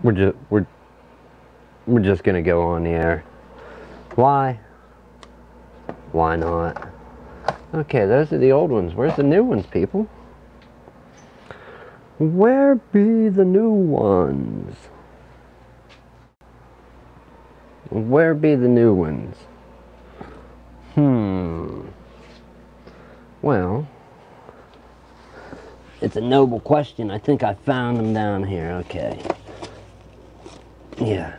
We're just gonna go on the air. Why? Why not? Okay, those are the old ones. Where's the new ones, people? Where be the new ones? Where be the new ones? Well, it's a noble question. I think I found them down here. Okay. Yeah.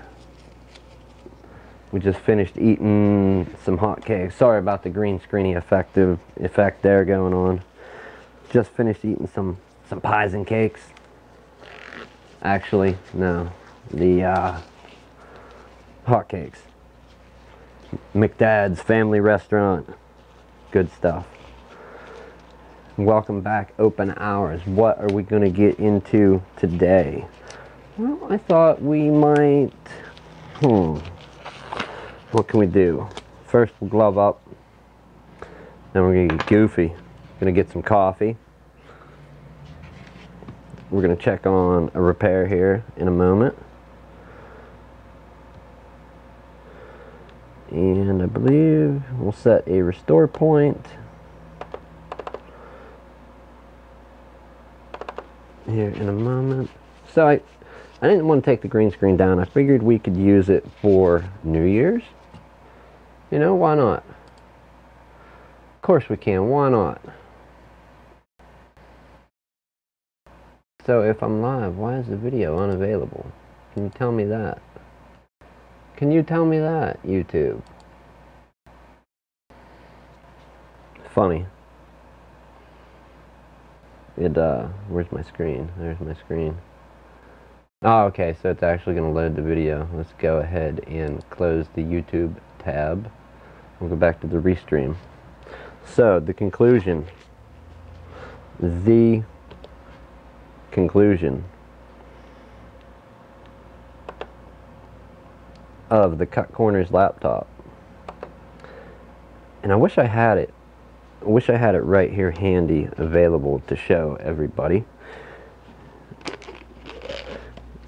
We just finished eating some hot cakes. Sorry about the green screeny effect there going on. Just finished eating some pies and cakes. Actually, no. The hot cakes. McDad's Family Restaurant. Good stuff. Welcome back, Open Hours. What are we going to get into today? Well, I thought we might... What can we do? First, we'll glove up. Then we're going to get goofy. Going to get some coffee. We're going to check on a repair here in a moment. And I believe we'll set a restore point here in a moment. So I didn't want to take the green screen down. I figured we could use it for New Year's. You know, why not? Of course we can. Why not? So if I'm live, why is the video unavailable? Can you tell me that? Can you tell me that, YouTube? Funny. Where's my screen? There's my screen. Oh, okay, so it's actually going to load the video. Let's go ahead and close the YouTube tab. We'll go back to the restream. So, the conclusion. The conclusion of the Cut Corners laptop. And I wish I had it. I wish I had it right here handy, available to show everybody.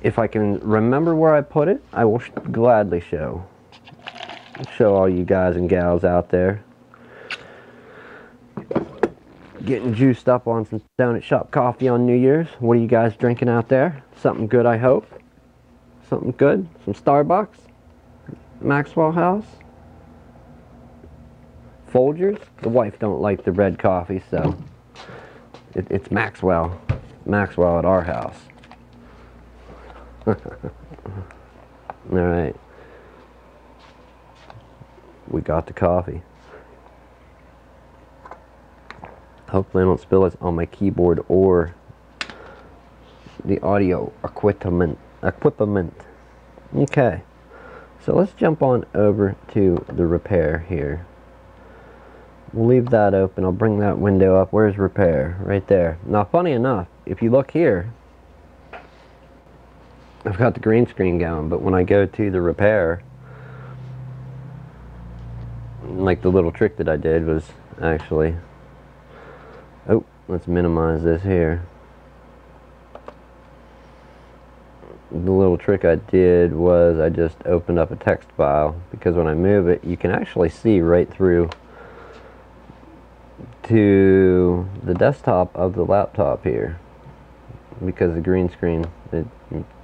If I can remember where I put it, I will gladly show all you guys and gals out there. Getting juiced up on some Donut Shop coffee on New Year's. What are you guys drinking out there? Something good, I hope. Something good? Some Starbucks? Maxwell House? Folgers? The wife don't like the red coffee, so it's Maxwell. Maxwell at our house. Alright. We got the coffee. Hopefully I don't spill it on my keyboard or the audio equipment. Okay. So let's jump on over to the repair here. We'll leave that open. I'll bring that window up. Where's repair? Right there. Now, funny enough, if you look here, I've got the green screen going, but when I go to the repair, like the little trick that I did was actually, oh, let's minimize this here. The little trick I did was I just opened up a text file, because when I move it, you can actually see right through to the desktop of the laptop here, because the green screen,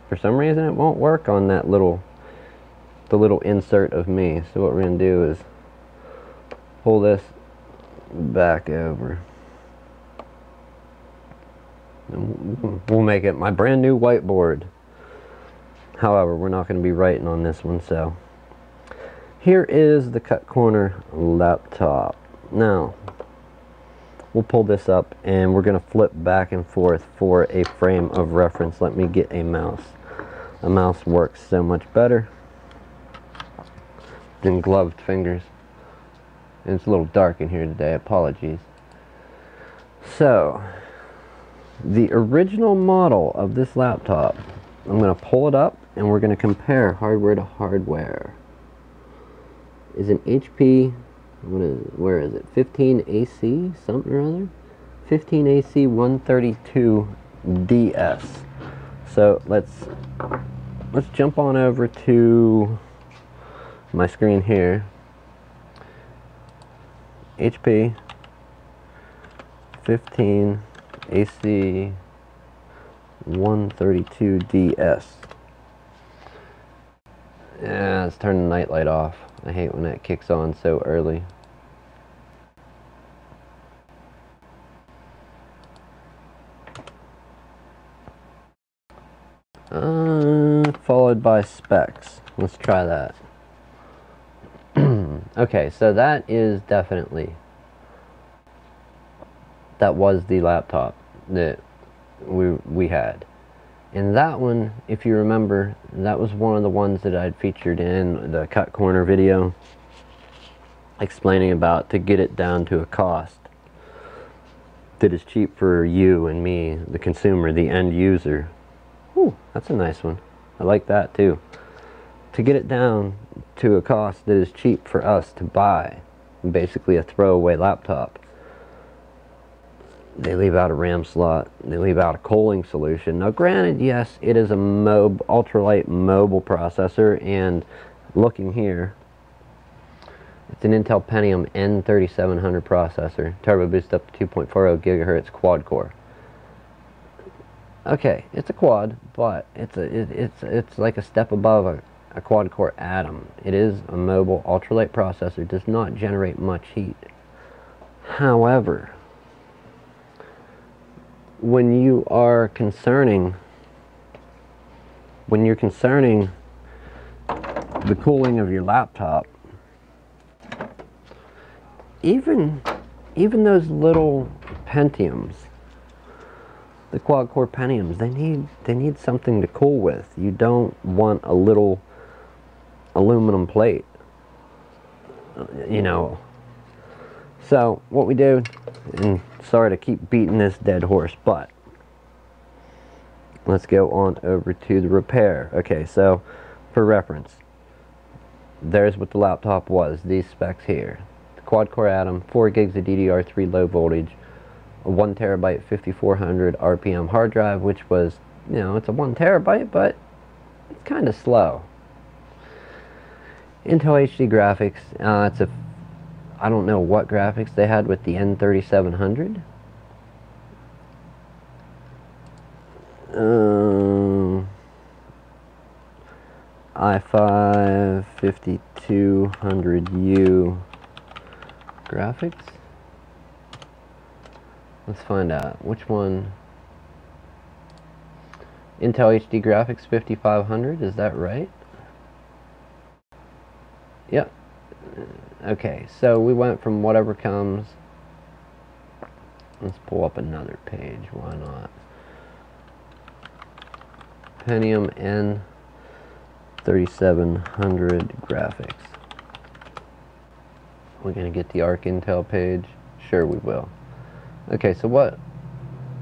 for some reason it won't work on that the little insert of me. So what we're going to do is pull this back over. And we'll make it my brand new whiteboard. However, we're not going to be writing on this one, so here is the Cut Corner laptop. Now, we'll pull this up and we're going to flip back and forth for a frame of reference. Let me get a mouse. A mouse works so much better than gloved fingers. And it's a little dark in here today, apologies. So, the original model of this laptop, I'm going to pull it up and we're going to compare hardware to hardware. Is an HP, where is it? 15AC, something or other? 15AC 132DS. So let's let's jump on over to my screen here. HP 15 AC 132DS. Yeah, let's turn the night light off. I hate when that kicks on so early. Followed by specs. Let's try that. Okay, so that is definitely, that was the laptop that we had. And that one, if you remember, that was one of the ones that I'd featured in the cut corner video, explaining about to get it down to a cost that is cheap for you and me, the consumer, the end user. Ooh, that's a nice one. I like that too. To get it down to a cost that is cheap for us to buy, basically a throwaway laptop. They leave out a RAM slot, they leave out a cooling solution. Now granted, yes, it is a ultralight mobile processor, and looking here, it's an Intel Pentium N3700 processor, turbo boost up to 2.40 gigahertz quad core. Okay, it's a quad, but it's like a step above a quad core Atom. It is a mobile ultralight processor, does not generate much heat. However, when you're concerning the cooling of your laptop, even those little Pentiums, the quad core Pentiums, they need something to cool with. You don't want a little aluminum plate, you know. So what we do, and sorry to keep beating this dead horse, but let's go on over to the repair. Okay, so for reference, there's what the laptop was, these specs here. The quad core Atom, 4 gigs of DDR3 low voltage, a 1 terabyte 5400 RPM hard drive, which was, you know, it's a 1 terabyte, but it's kind of slow. Intel HD graphics, it's a, I don't know what graphics they had with the N3700. i5 5200U graphics. Let's find out which one. Intel HD graphics 5500, is that right? Yep. Okay, so we went from whatever comes. Let's pull up another page, why not? Pentium N3700 graphics. We're gonna get the Arc Intel page? Sure we will. Okay, so what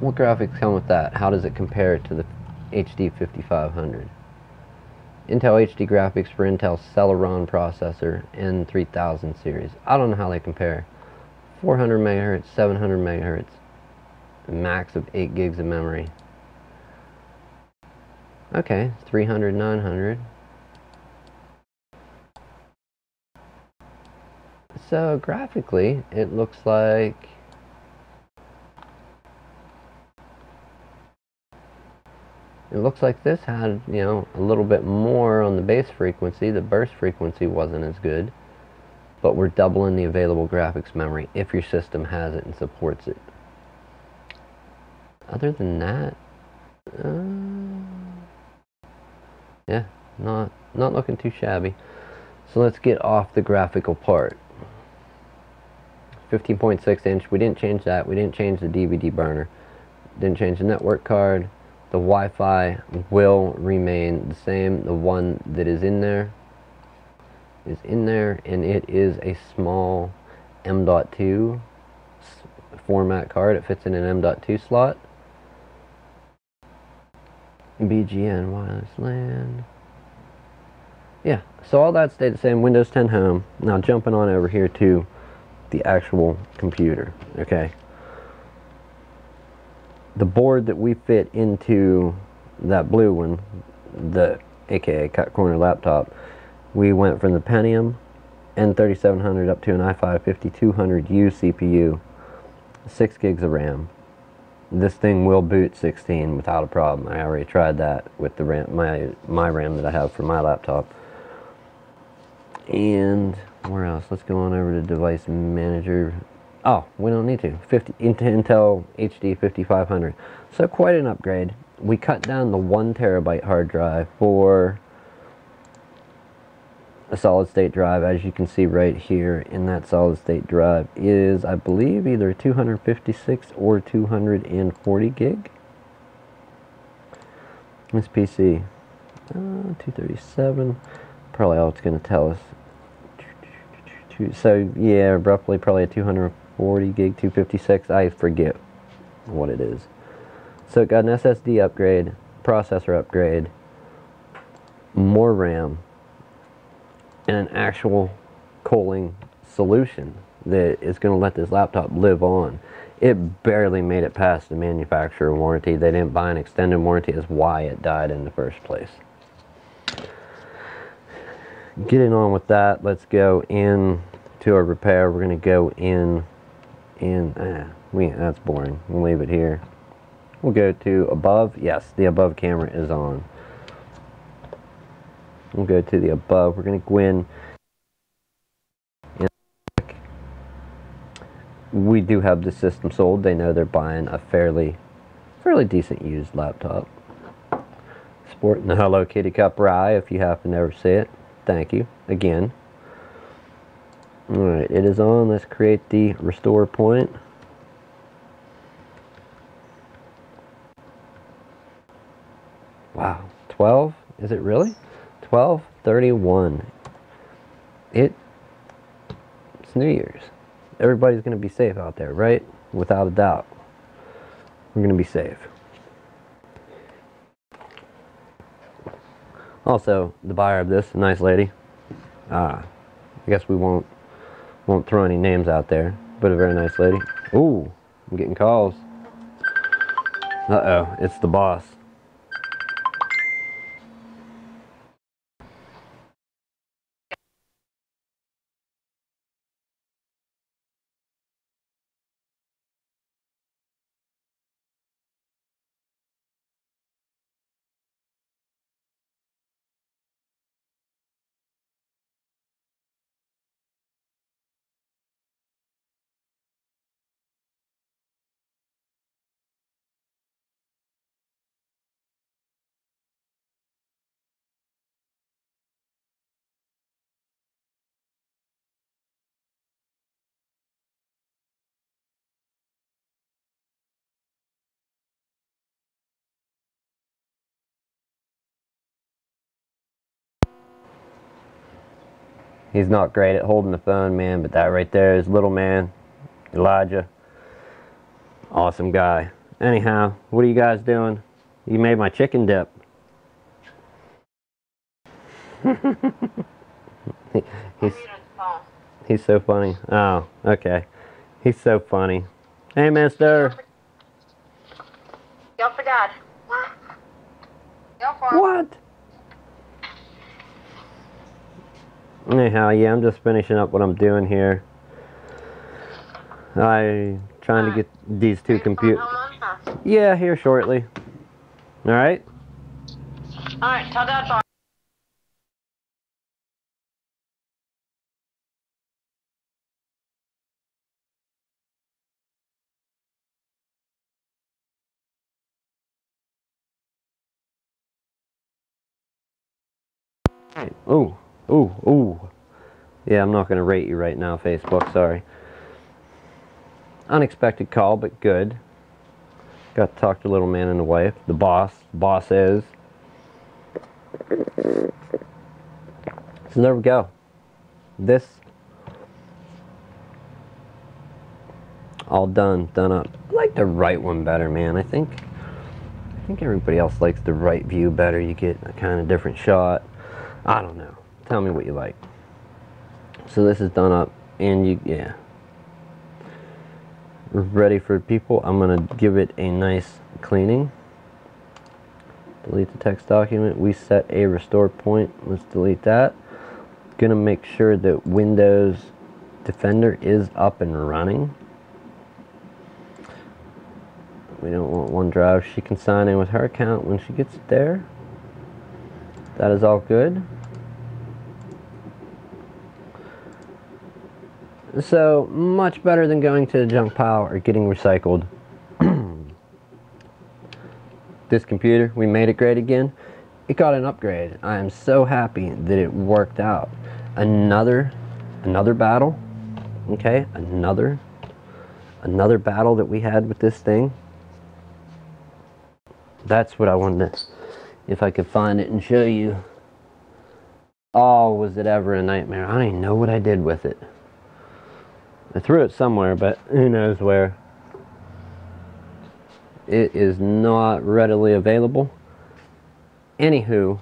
graphics come with that? How does it compare to the HD 5500? Intel HD graphics for Intel Celeron processor N3000 series. I don't know how they compare. 400 megahertz, 700 megahertz, max of 8 gigs of memory. Okay, 300, 900. So graphically, it looks like this had, you know, a little bit more on the base frequency. The burst frequency wasn't as good, but we're doubling the available graphics memory if your system has it and supports it. Other than that, yeah, not looking too shabby. So let's get off the graphical part. 15.6 inch, we didn't change that. We didn't change the DVD burner. Didn't change the network card. The Wi-Fi will remain the same. The one that is in there, and it is a small M.2 format card. It fits in an M.2 slot. BGN wireless LAN. Yeah, so all that stayed the same. Windows 10 Home. Now jumping on over here to the actual computer. Okay. The board that we fit into that blue one, the aka cut corner laptop. We went from the Pentium N3700 up to an i5 5200U CPU, 6 gigs of RAM. This thing will boot 16 without a problem. I already tried that with the RAM, my RAM that I have for my laptop. And where else? Let's go on over to device manager. Oh, we don't need to. Intel HD 5500. So quite an upgrade. We cut down the 1 terabyte hard drive for a solid state drive. As you can see right here, in that solid state drive is, I believe, either 256 or 240 gig. This PC, 237, probably all it's going to tell us. So yeah, roughly probably a 240 gig, 256, I forget what it is. So it got an SSD upgrade, processor upgrade, more RAM, and an actual cooling solution that is going to let this laptop live on. It barely made it past the manufacturer warranty. They didn't buy an extended warranty, is why it died in the first place. Getting on with that, let's go in to our repair. We're going to go that's boring. We'll leave it here. We'll go to above. Yes, the above camera is on. We'll go to the above. We're going to go in. We do have the system sold. They know they're buying a fairly decent used laptop. Sporting the Hello Kitty Cup Rye, if you happen to ever see it. Thank you again. Alright, it is on. Let's create the restore point. Wow, 12? Is it really? 12:31. It's New Year's. Everybody's going to be safe out there, right? Without a doubt. We're going to be safe. Also, the buyer of this, a nice lady. I guess we won't throw any names out there, but a very nice lady. Ooh, I'm getting calls. Uh-oh, it's the boss. He's not great at holding the phone, man, but that right there is little man, Elijah. Awesome guy. Anyhow, what are you guys doing? You made my chicken dip. He's so funny. Oh, okay. He's so funny. Hey, mister. Go for Dad. Go for him. What? Anyhow, yeah, I'm just finishing up what I'm doing here. I'm trying to get these two computers. Yeah, here shortly. Alright? Alright, tell Dad bye. Ooh, ooh, ooh. Yeah, I'm not going to rate you right now, Facebook, sorry. Unexpected call, but good. Got to talk to little man and the wife. The boss. Boss is. So there we go. This. All done. Done up. I like the right one better, man. I think everybody else likes the right view better. You get a kind of different shot. I don't know. Tell me what you like. So this is done up, and yeah. Ready for people. I'm gonna give it a nice cleaning. delete the text document. We set a restore point. Let's delete that. Gonna make sure that Windows Defender is up and running. We don't want OneDrive. She can sign in with her account when she gets there. That is all good. So, much better than going to the junk pile or getting recycled. This computer, we made it great again. It got an upgrade. I am so happy that it worked out. Another battle. Okay, another battle that we had with this thing. That's what I wanted to, if I could find it and show you. Oh, was it ever a nightmare. I don't even know what I did with it. I threw it somewhere, but who knows where. It is not readily available. Anywho,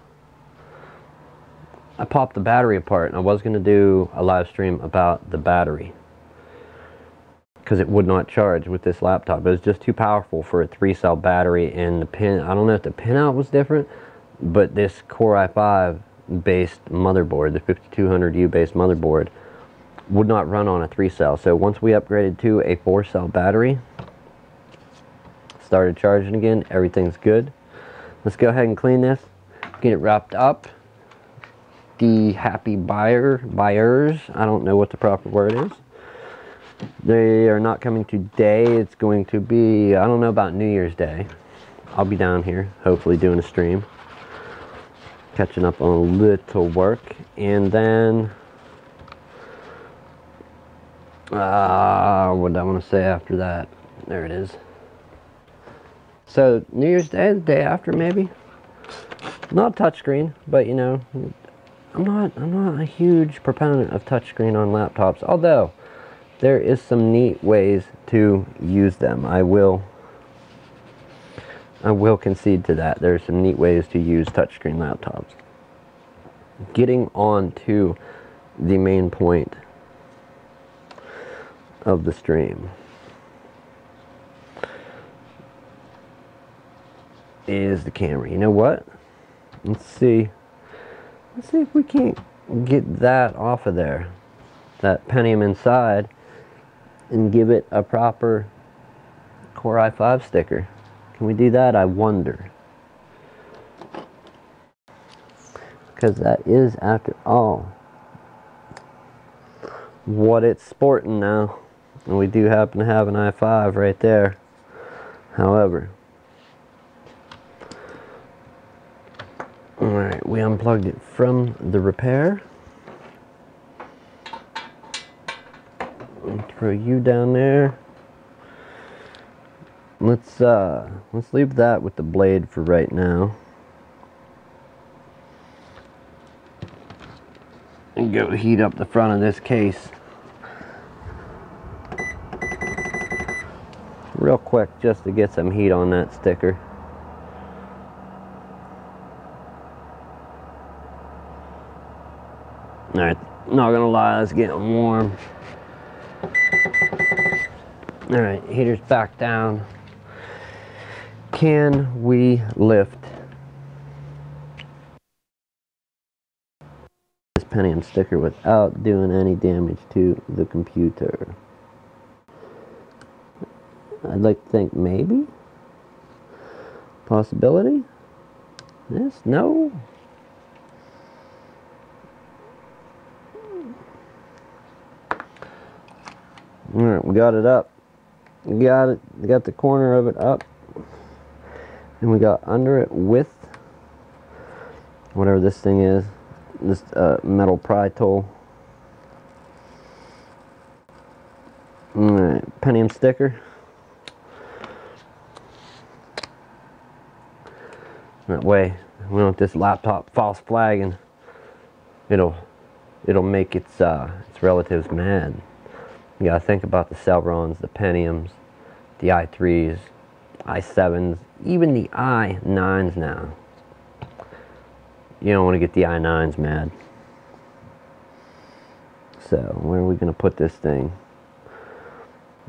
I popped the battery apart, and I was going to do a live stream about the battery because it would not charge with this laptop. It was just too powerful for a 3-cell battery, and the pin, I don't know if the pinout was different, but this Core i5 based motherboard, the 5200U based motherboard, would not run on a 3-cell. So once we upgraded to a 4-cell battery, started charging again, everything's good. Let's go ahead and clean this, get it wrapped up. The happy buyers, I don't know what the proper word is. They are not coming today. It's going to be, I don't know about New Year's Day. I'll be down here, hopefully doing a stream, catching up on a little work, and then what did I want to say after that? There it is. So New Year's Day, the day after maybe. Not touchscreen, but you know, I'm not a huge proponent of touchscreen on laptops, although there is some neat ways to use them. I will concede to that. There are some neat ways to use touchscreen laptops. Getting on to the main point of the stream is the camera. You know what? Let's see if we can't get that off of there, that Pentium inside, and give it a proper Core i5 sticker. Can we do that? I wonder. Because that is, after all, what it's sporting now. And we do happen to have an i5 right there. However, alright, we unplugged it from the repair. And throw you down there. Let's leave that with the blade for right now. And go heat up the front of this case real quick, just to get some heat on that sticker. Alright, not gonna lie, it's getting warm. Alright, heater's back down. Can we lift this Pentium sticker without doing any damage to the computer? I'd like to think maybe. Possibility? Yes? No? Alright, we got it up. We got it. We got the corner of it up. And we got under it with whatever this thing is. This metal pry tool. Alright, Pentium sticker. That way, we don't want this laptop false flagging. It'll make its relatives mad. You gotta think about the Celerons, the Pentiums, the i3s, i7s, even the i9s now. You don't want to get the i9s mad. So, where are we gonna put this thing?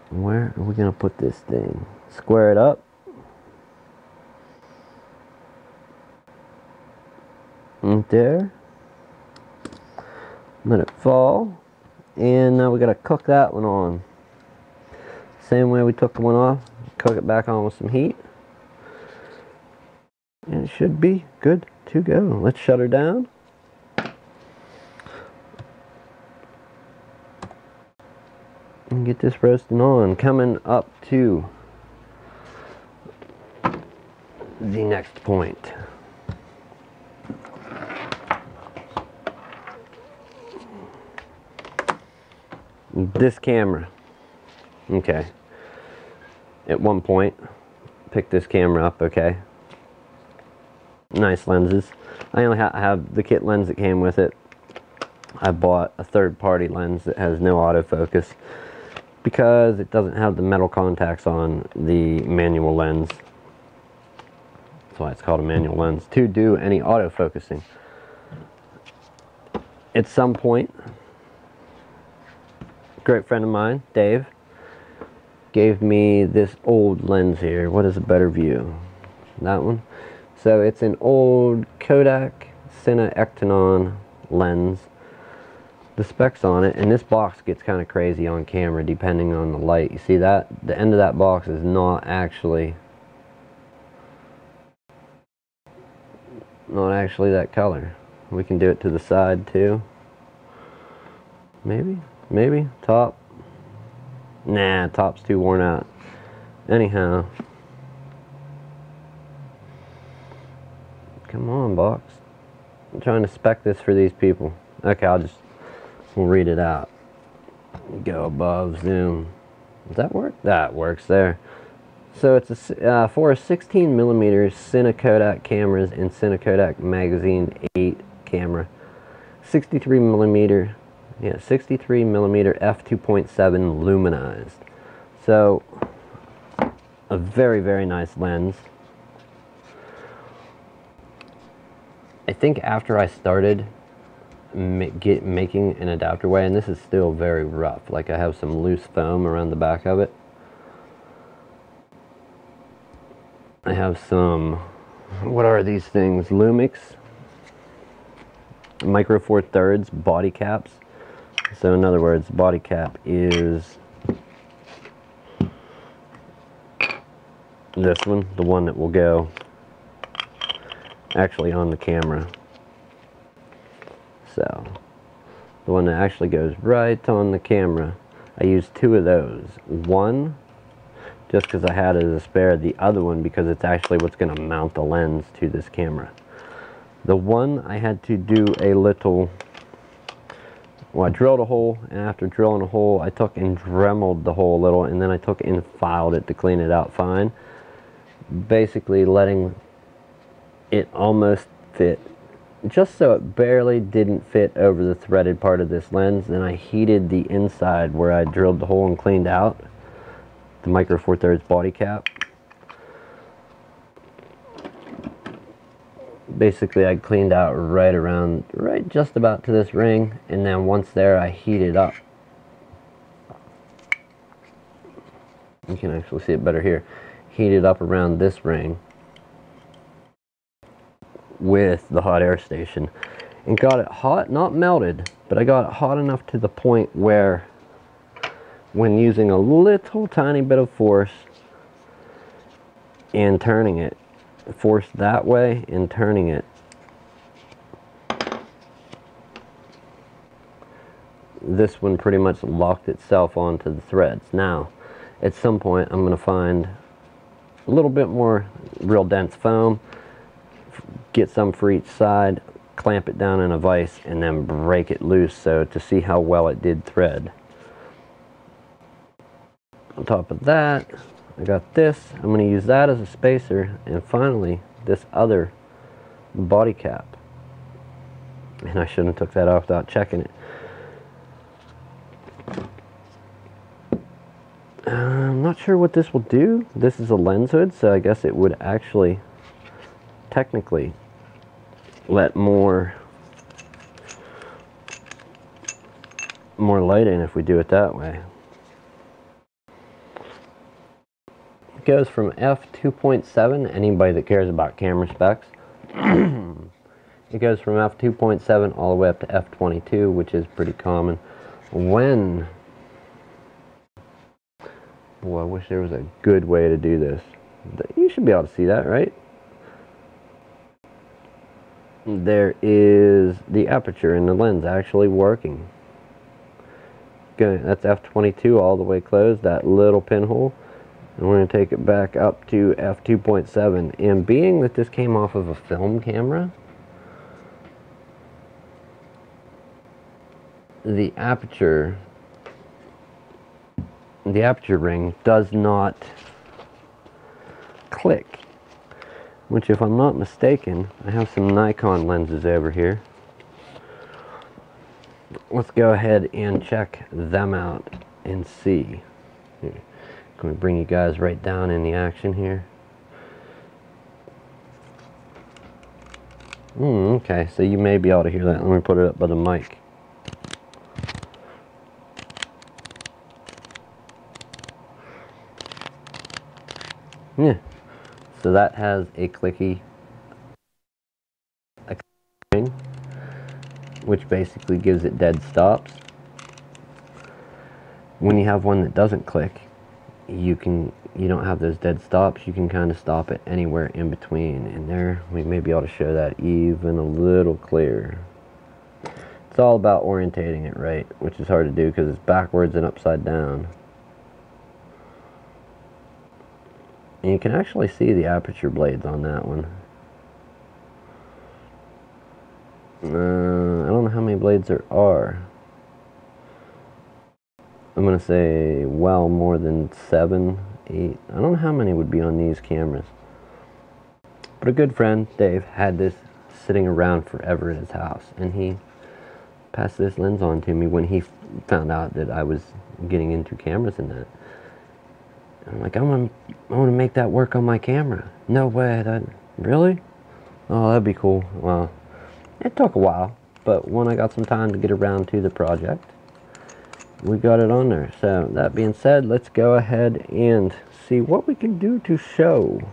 Where are we gonna put this thing? Square it up. right there. Let it fall. And now we gotta cook that one on. Same way we took the one off, cook it back on with some heat. And it should be good to go. Let's shut her down. And get this roasting on. Coming up to the next point. This camera. Okay. At one point, picked this camera up, okay. Nice lenses. I only have the kit lens that came with it. I bought a third-party lens that has no autofocus because it doesn't have the metal contacts on the manual lens. That's why it's called a manual lens, to do any autofocusing. At some point, a great friend of mine, Dave, gave me this old lens here. What is a better view? That one? So it's an old Kodak Cine Ectanon lens. The specs on it, and this box gets kind of crazy on camera depending on the light. You see that? The end of that box is not actually that color. We can do it to the side too. Maybe top. Nah, top's too worn out. Anyhow, come on, box. I'm trying to spec this for these people. Okay, we'll read it out. Go above, zoom. Does that work? That works there. So it's for a 16mm Cine Kodak cameras and Cine Kodak Magazine 8 camera. 63mm, yeah, 63mm f2.7 luminized. So a very, very nice lens. I think after I started making an adapter way, and this is still very rough, like I have some loose foam around the back of it. I have some, what are these things, Lumix Micro Four Thirds body caps. So in other words, body cap is this one, the one that will go actually on the camera. So the one that actually goes right on the camera. I used two of those. One just because I had it as a spare, the other one because it's actually what's going to mount the lens to this camera. The one I had to do a little, well, I drilled a hole, and after drilling a hole I took and dremeled the hole a little, and then I took and filed it to clean it out fine, basically letting it almost fit, just so it barely didn't fit over the threaded part of this lens. Then I heated the inside where I drilled the hole and cleaned out the Micro Four Thirds body cap. Basically I cleaned out right just about to this ring, and then once there I heated up. You can actually see it better here. Heated up around this ring with the hot air station and got it hot, not melted, but I got it hot enough to the point where when using a little tiny bit of force and turning it, force that way and turning it, this one pretty much locked itself onto the threads. Now at some point I'm going to find a little bit more real dense foam, get some for each side, clamp it down in a vise, and then break it loose so to see how well it did thread. On top of that, I got this. I'm going to use that as a spacer, and finally this other body cap. And I shouldn't have took that off without checking it. I'm not sure what this will do. This is a lens hood, so I guess it would actually technically let more light in if we do it that way. It goes from f2.7, anybody that cares about camera specs, it goes from f2.7 all the way up to f22, which is pretty common. When, boy, I wish there was a good way to do this. You should be able to see that, right? There is the aperture in the lens actually working. Okay, that's f22 all the way closed, that little pinhole. And we're going to take it back up to f2.7. And being that this came off of a film camera, the aperture ring does not click. Which, if I'm not mistaken, I have some Nikon lenses over here. Let's go ahead and check them out and see. Here. I'm going to bring you guys right down in the action here. Okay, so you may be able to hear that. Let me put it up by the mic. Yeah, so that has a clicky ring, which basically gives it dead stops. When you have one that doesn't click, you don't have those dead stops. You can kind of stop it anywhere in between. And there, we may be able to show that even a little clearer. It's all about orientating it right, which is hard to do because it's backwards and upside down. And you can actually see the aperture blades on that one. I don't know how many blades there are. I'm going to say well more than 7, 8. I don't know how many would be on these cameras. But a good friend, Dave, had this sitting around forever at his house. And he passed this lens on to me when he found out that I was getting into cameras and that. I'm like, I want to make that work on my camera. No way. Really? Oh, that'd be cool. Well, it took a while, but when I got some time to get around to the project, we got it on there. So that being said, let's go ahead and see what we can do to show.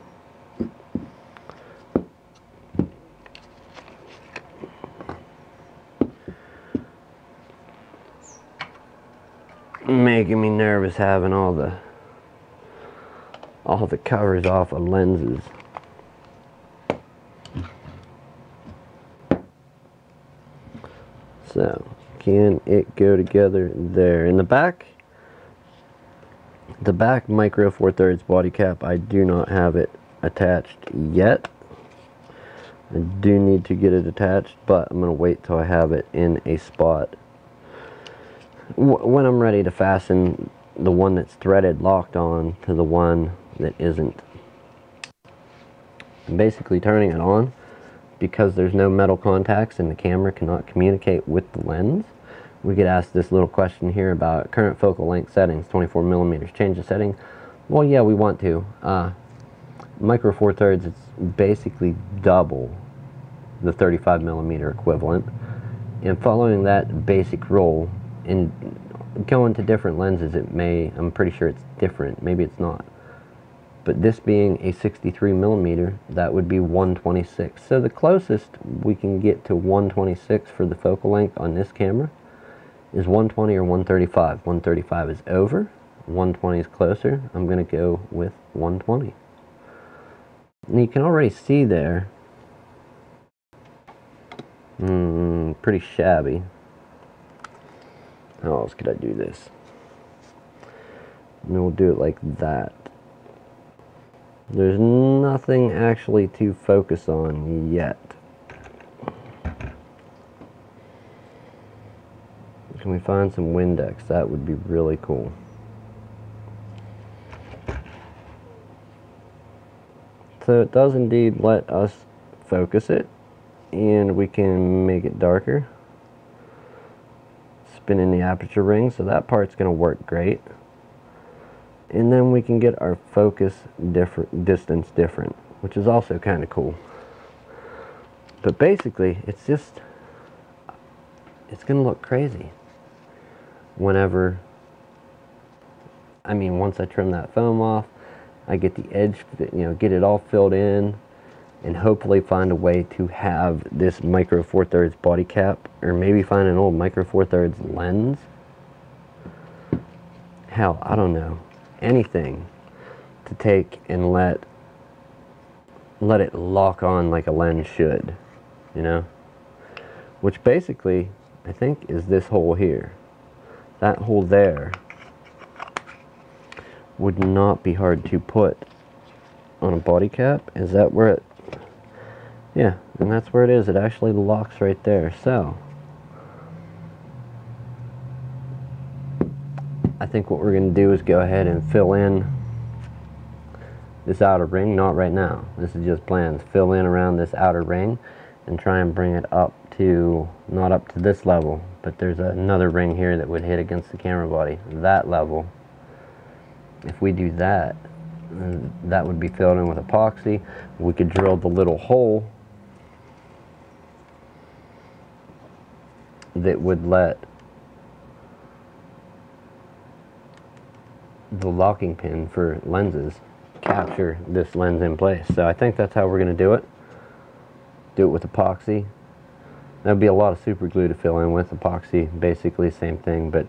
Making me nervous having all the covers off of lenses. So, can it go together there? In the back micro 4/3 body cap, I do not have it attached yet. I do need to get it attached, but I'm going to wait till I have it in a spot. When I'm ready to fasten the one that's threaded locked on to the one that isn't. I'm basically turning it on because there's no metal contacts and the camera cannot communicate with the lens. We get asked this little question here about current focal length settings, 24 millimeters. Change the setting. Well, yeah, we want to. Micro 4/3, it's basically double the 35 millimeter equivalent. And following that basic rule, and going to different lenses, I'm pretty sure it's different. Maybe it's not. But this being a 63 millimeter, that would be 126. So the closest we can get to 126 for the focal length on this camera is 120 or 135. 135 is over. 120 is closer. I'm going to go with 120. And you can already see there, pretty shabby. How else could I do this? And we'll do it like that. There's nothing actually to focus on yet. Can we find some Windex? That would be really cool. So it does indeed let us focus it, and we can make it darker. Spin in the aperture ring, so that part's going to work great. And then we can get our focus distance different, which is also kind of cool. But basically, it's going to look crazy whenever, once I trim that foam off, I get the edge, get it all filled in, and hopefully find a way to have this micro four thirds body cap, or maybe find an old micro four thirds lens. Hell, I don't know, anything to take and let it lock on like a lens should, you know, which basically I think is this hole here. That hole there would not be hard to put on a body cap. Is that where it, yeah, and that's where it is. It actually locks right there. So I think what we're going to do is go ahead and fill in this outer ring. Not right now, this is just plans. Fill in around this outer ring and try and bring it up to, not up to this level, but there's another ring here that would hit against the camera body, that level. If we do that, that would be filled in with epoxy. We could drill the little hole that would let the locking pin for lenses capture this lens in place. So I think that's how we're going to do it. Do it with epoxy. That would be a lot of super glue to fill in with. Epoxy, basically same thing, but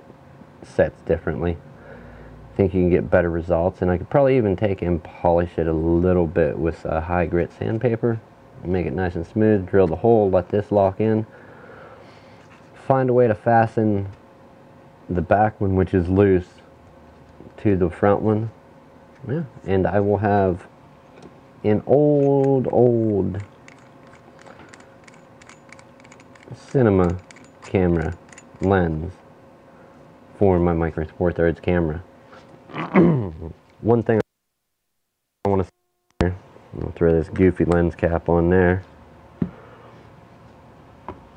sets differently. I think you can get better results, and I could probably even take and polish it a little bit with a high grit sandpaper, make it nice and smooth, drill the hole, let this lock in, find a way to fasten the back one, which is loose, to the front one. Yeah, and I will have an old cinema camera lens for my micro four thirds camera. One thing I want to say here, I'll throw this goofy lens cap on there,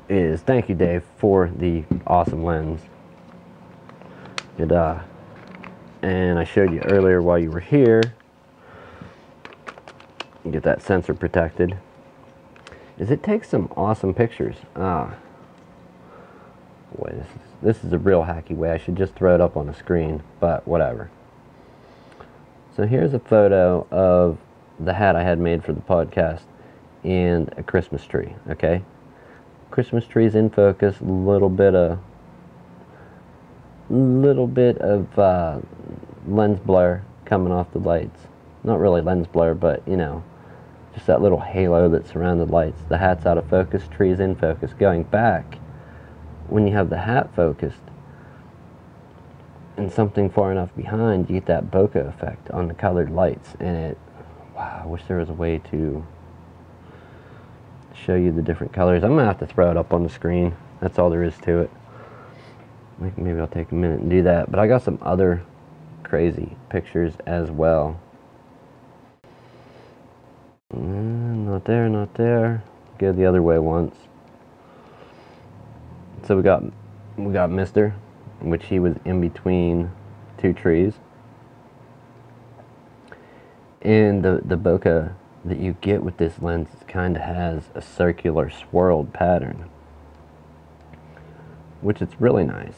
is thank you, Dave, for the awesome lens. And I showed you earlier while you were here, get that sensor protected, is it takes some awesome pictures. Boy, this is a real hacky way. I should just throw it up on the screen, but whatever. So here's a photo of the hat I had made for the podcast and a Christmas tree, okay? Christmas tree's in focus, little bit of lens blur coming off the lights. Not really lens blur, but you know, just that little halo that surrounded lights. The hat's out of focus, tree's in focus. Going back, when you have the hat focused and something far enough behind, you get that bokeh effect on the colored lights, and it, wow, I wish there was a way to show you the different colors. I'm gonna have to throw it up on the screen. That's all there is to it. Maybe I'll take a minute and do that, but I got some other crazy pictures as well. Not there, not there. Go the other way once. So we got Mr., which he was in between two trees, and the bokeh that you get with this lens kind of has a circular swirled pattern, which is really nice.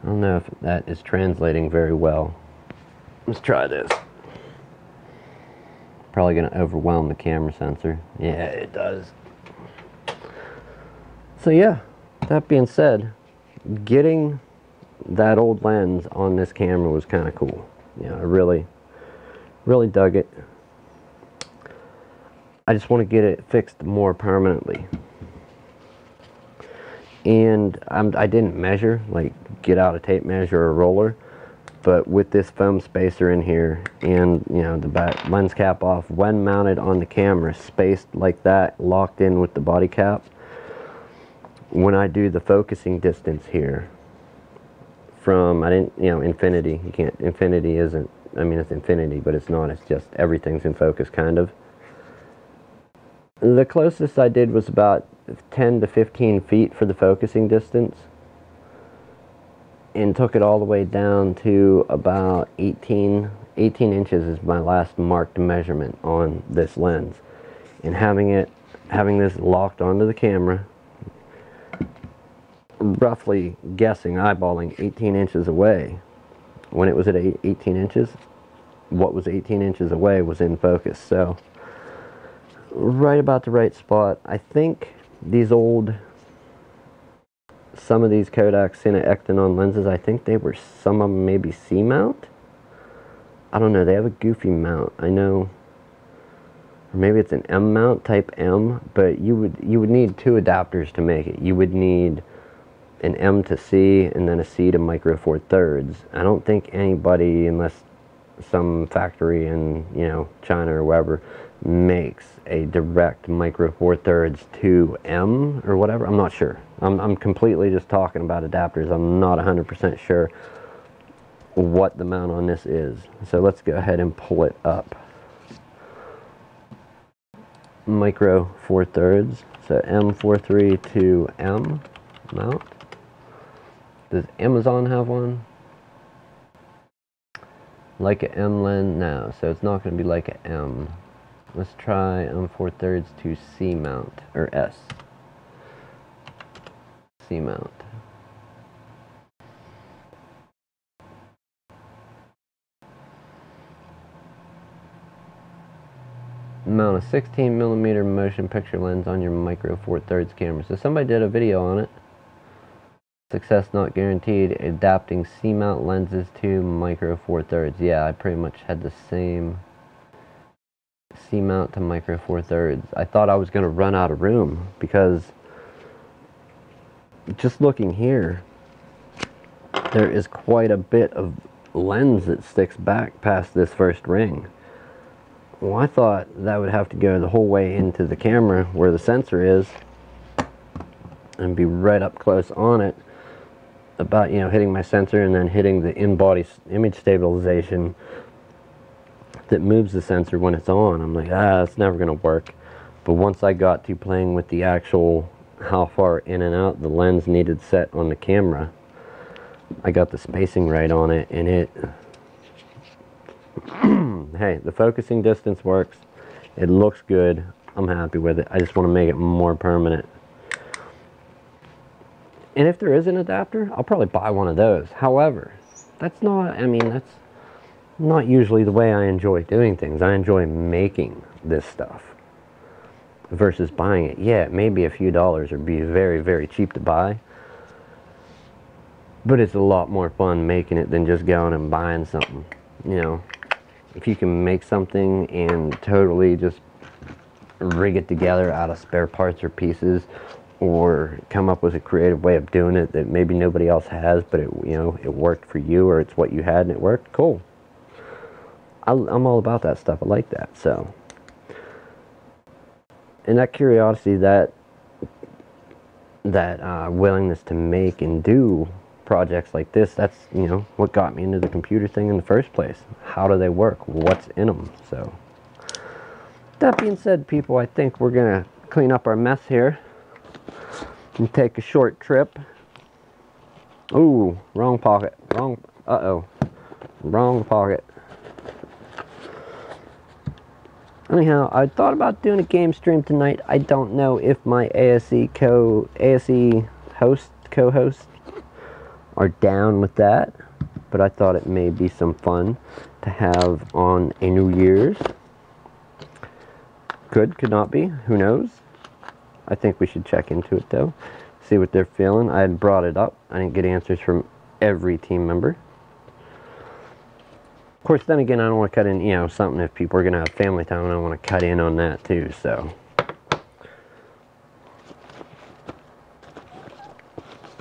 I don't know if that is translating very well. Let's try this. Probably going to overwhelm the camera sensor. Yeah, it does. So yeah, that being said, getting that old lens on this camera was kind of cool. You know, I really dug it. I just want to get it fixed more permanently. And I didn't measure, like get out a tape measure or a roller, but with this foam spacer in here and, you know, the back lens cap off, when mounted on the camera, spaced like that, locked in with the body cap, when I do the focusing distance here from, infinity, infinity isn't, I mean, it's infinity, but it's not, it's just everything's in focus, kind of. The closest I did was about 10 to 15 feet for the focusing distance, and took it all the way down to about 18 inches is my last marked measurement on this lens. And having this locked onto the camera, roughly guessing, eyeballing 18 inches away, when it was at 18 inches, what was 18 inches away was in focus. So right about the right spot. I think these some of these Kodak Cine-Ectanon lenses, I think they were, some of them maybe C-mount. I don't know, they have a goofy mount. I know, or maybe it's an M mount, type M, but you would need two adapters to make it. You would need an M to C and then a C to micro four thirds. I don't think anybody, unless some factory in, you know, China or wherever, makes a direct micro four thirds to M or whatever. I'm not sure. I'm completely just talking about adapters. I'm not 100% sure what the mount on this is. So let's go ahead and pull it up. Micro four thirds. So M43 to M mount. Does Amazon have one? Like a M lens? No, so it's not going to be like a M. Let's try M4 thirds to C mount, or S. C mount. Mount a 16mm motion picture lens on your micro four thirds camera. So somebody did a video on it. Success not guaranteed. Adapting C mount lenses to micro four thirds. Yeah, I pretty much had the same C mount to micro four thirds. I thought I was going to run out of room because just looking here, there is quite a bit of lens that sticks back past this first ring. Well, I thought that would have to go the whole way into the camera where the sensor is and be right up close on it, about, you know, hitting my sensor and then hitting the in-body image stabilization that moves the sensor when it's on. I'm like, that's never going to work. But once I got to playing with the actual how far in and out the lens needed set on the camera, I got the spacing right on it, and it hey, the focusing distance works. It looks good. I'm happy with it. I just want to make it more permanent. And if there is an adapter, I'll probably buy one of those. However, that's not, I mean, that's not usually the way I enjoy doing things. I enjoy making this stuff versus buying it. Yeah, it may be a few dollars or be very, very cheap to buy, but it's a lot more fun making it than just going and buying something. You know, if you can make something and totally just rig it together out of spare parts or pieces, or come up with a creative way of doing it that maybe nobody else has, but it, you know, it worked for you, or it's what you had and it worked, cool. I'm all about that stuff. I like that. So, and that curiosity, that willingness to make and do projects like this, that's, you know, what got me into the computer thing in the first place. How do they work? What's in them? So, that being said, people, I think we're gonna clean up our mess here and take a short trip. Ooh, wrong pocket. Wrong, uh-oh. Wrong pocket. Anyhow, I thought about doing a game stream tonight. I don't know if my ASE co-host are down with that, but I thought it may be some fun to have on a New Year's. Could not be, who knows? I think we should check into it though, see what they're feeling. I had brought it up. I didn't get answers from every team member. Of course, then again, I don't want to cut in, you know, something if people are going to have family time, and I want to cut in on that too, so.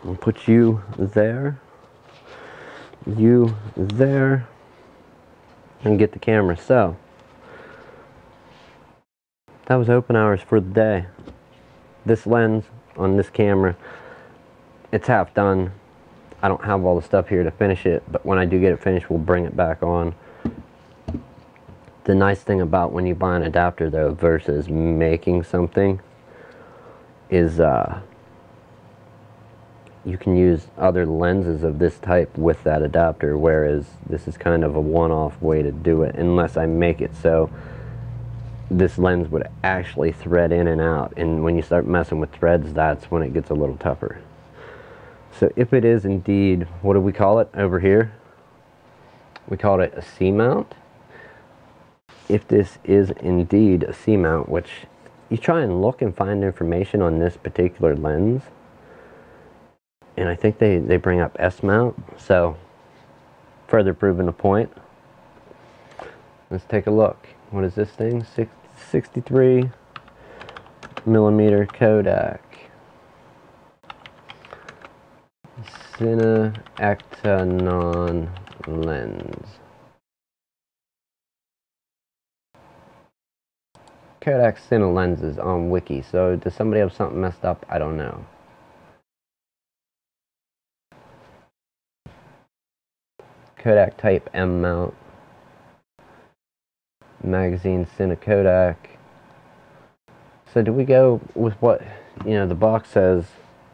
I'll put you there, and get the camera. So, that was open hours for the day. This lens on this camera, it's half done. I don't have all the stuff here to finish it, but when I do get it finished, we'll bring it back on. The nice thing about when you buy an adapter though versus making something is you can use other lenses of this type with that adapter, whereas this is kind of a one-off way to do it, unless I make it so this lens would actually thread in and out, and when you start messing with threads, that's when it gets a little tougher. So if it is indeed, what do we call it over here? We call it a C mount. If this is indeed a C mount, which you try and look and find information on this particular lens, and I think they bring up S-mount, so further proving the point. Let's take a look. What is this thing? 63 millimeter Kodak. Cine-Ectanon lens. Kodak Cine lenses on Wiki. So does somebody have something messed up? I don't know. Kodak Type M mount. Magazine Cine Kodak. So do we go with what, you know, the box says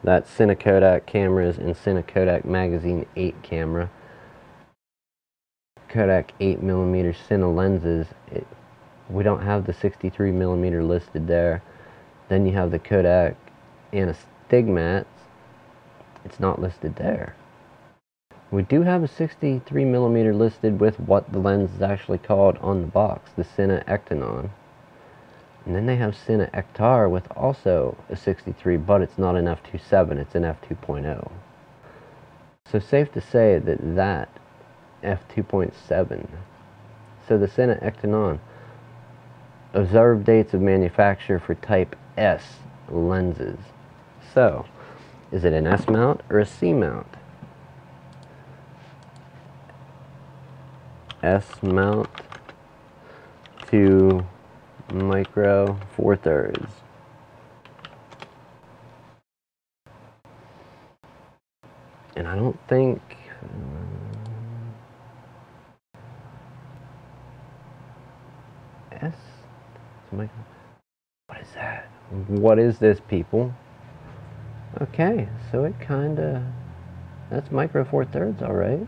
that Cine Kodak cameras and Cine Kodak Magazine 8 camera. Kodak 8mm Cine lenses. We don't have the 63mm listed there. Then you have the Kodak Anastigmats. It's not listed there. We do have a 63mm listed with what the lens is actually called on the box, the Cine-Ectanon. And then they have Cine-Ectar with also a 63, but it's not an f2.7, it's an f2.0. So safe to say that f2.7. So the Cine-Ectanon, observed dates of manufacture for Type S lenses. So, is it an S mount or a C mount? S mount to micro 4/3. And I don't think S. What is that? What is this, people? Okay, so it kinda, that's micro 4/3, all right.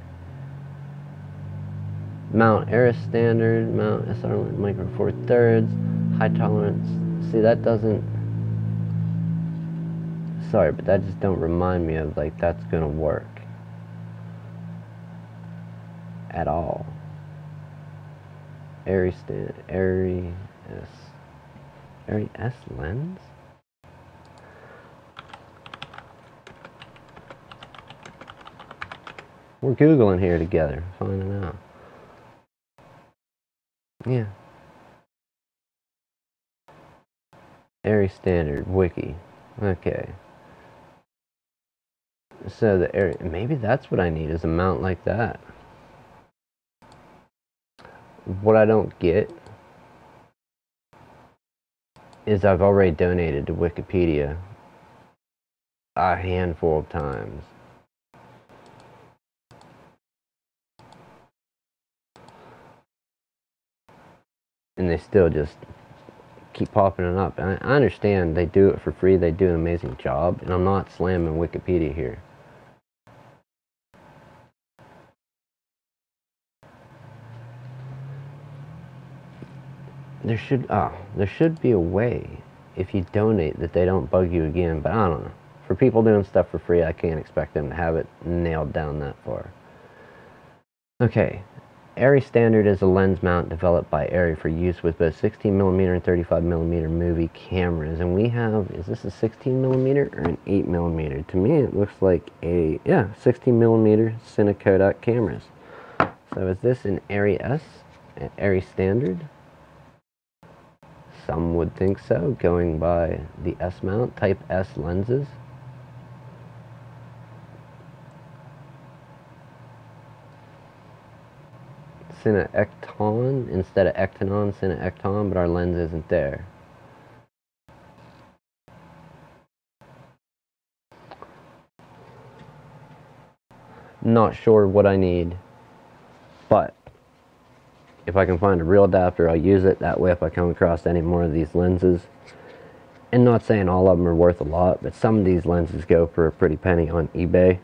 Mount Aris standard, mount SR micro 4/3, high tolerance. See, that doesn't, sorry, but that just don't remind me of like that's gonna work at all. Aris stand, Aris S lens. We're Googling here together, finding out. Yeah. Aris standard wiki. Okay. So the area, maybe that's what I need, is a mount like that. What I don't get is I've already donated to Wikipedia a handful of times. And they still just keep popping it up. And I understand they do it for free, they do an amazing job, and I'm not slamming Wikipedia here. There should be a way, if you donate, that they don't bug you again, but I don't know. For people doing stuff for free, I can't expect them to have it nailed down that far. Okay. Aris Standard is a lens mount developed by Arri for use with both 16mm and 35mm movie cameras. And we have, is this a 16mm or an 8mm? To me, it looks like a, yeah, 16mm Cine Kodak cameras. So is this an Arri S, an Arri Standard? Some would think so, going by the S mount, Type S lenses. Cine-Ectanon instead of Ectanon, Cine-Ectanon, but our lens isn't there. Not sure what I need, but if I can find a real adapter, I'll use it. That way, if I come across any more of these lenses, and not saying all of them are worth a lot, but some of these lenses go for a pretty penny on eBay.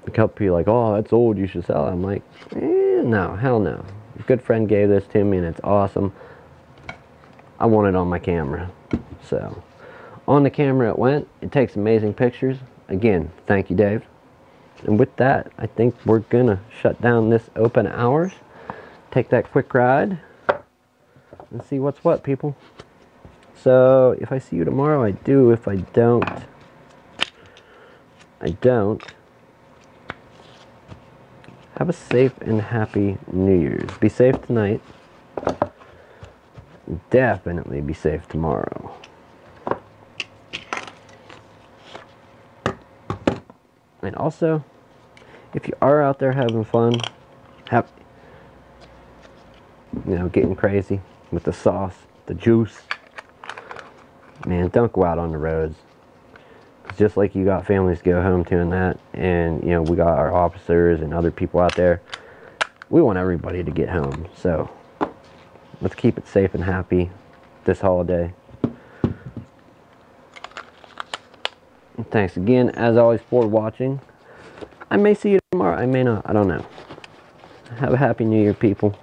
A couple people are like, oh, that's old, you should sell it. I'm like, no, hell no. A good friend gave this to me and it's awesome. I want it on my camera. So, on the camera it went. It takes amazing pictures. Again, thank you, Dave. And with that, I think we're gonna shut down this open hours. Take that quick ride and see what's what, people. So if I see you tomorrow, I do. If I don't, I don't. Have a safe and happy New Year's. Be safe tonight. Definitely be safe tomorrow. And also, if you are out there having fun, getting crazy with the sauce, the juice, man, don't go out on the roads. Just like you got families to go home to and that, and we got our officers and other people out there, we want everybody to get home. So let's keep it safe and happy this holiday. And thanks again, as always, for watching. I may see you tomorrow, I may not, I don't know. Have a happy New Year, people.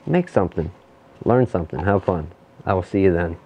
Make something, learn something, have fun. I will see you then.